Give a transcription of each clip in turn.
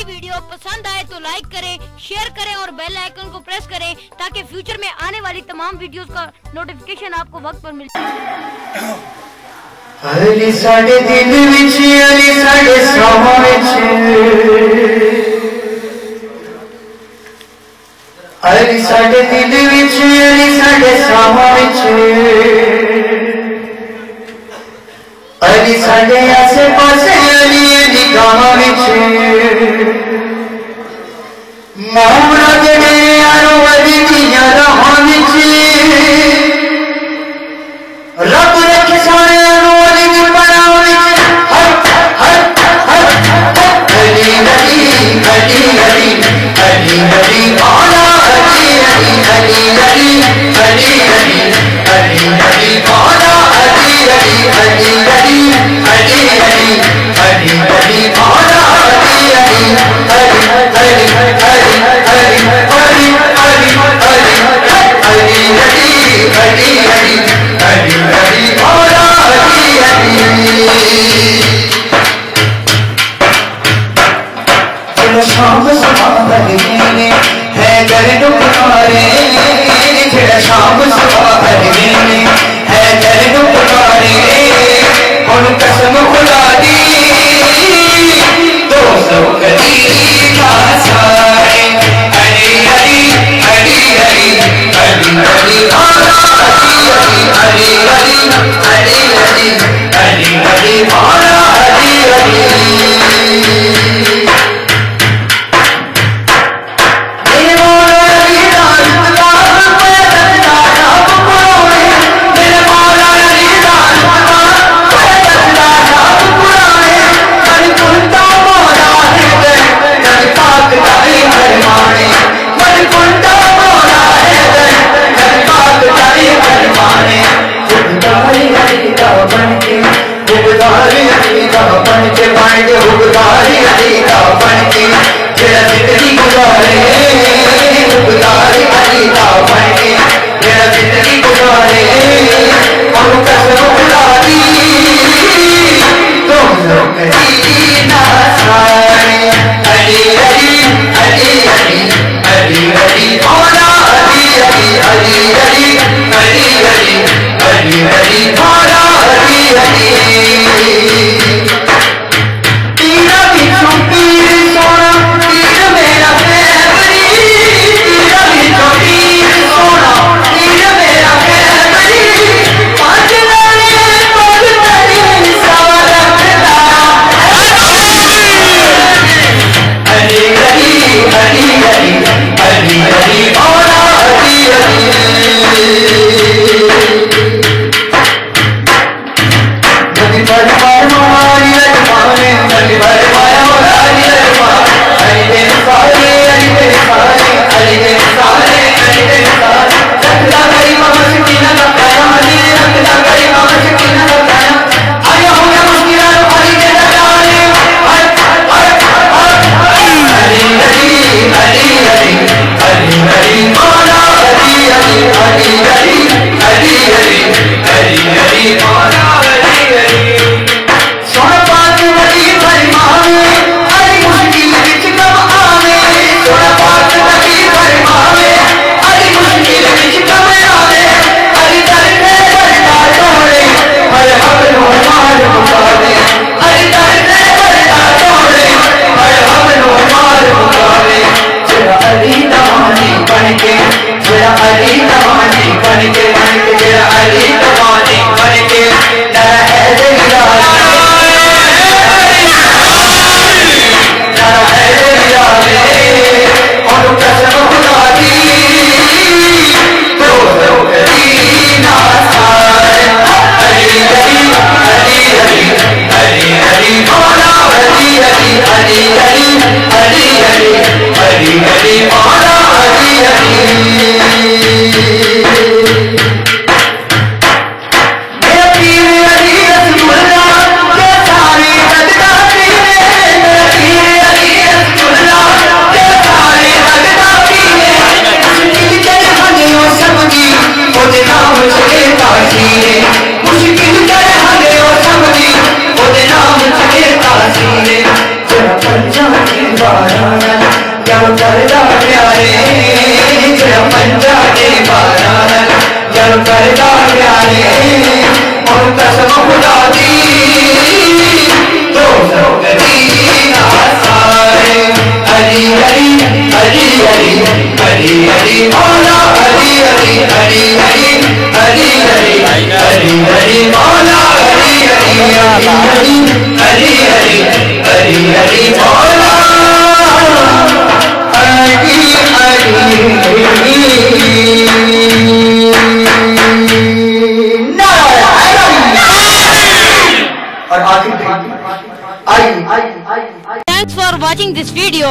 हमारी वीडियो पसंद आए तो लाइक करें, शेयर करें और बेल आइकन को प्रेस करें ताकि फ्यूचर में आने वाली तमाम वीडियोस का नोटिफिकेशन आपको वक्त पर मिल जाए। अली साडे दिल विच अली साडे साहां विच अली साडे दिल विच अली साडे साहां विच अली साडे आसे पासे अली निगाहां विच मामला जेड़े यारो अली दियां राहां विच रब रखे सारे अली दी पनाह विच अली अली अली अली अली अली मौला अली अली अली अली अली अली अली अली मौला अली अली अली अली अली अली अली अली मौला अली अली अली अली अली अली अली अली अली अली अली अली अली अली मौला अली अली शाम सुबह ने है गरदो पुकारे जेड़ा शाम सुबह ने है गरदो पुकारे हुन कसम खुदा दी दो सौ कदी ना सारे अली अली अली अली अली अली मौला अली अली अली अली अली अली अली मौला अली अली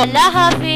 अल्लाह हाफिज।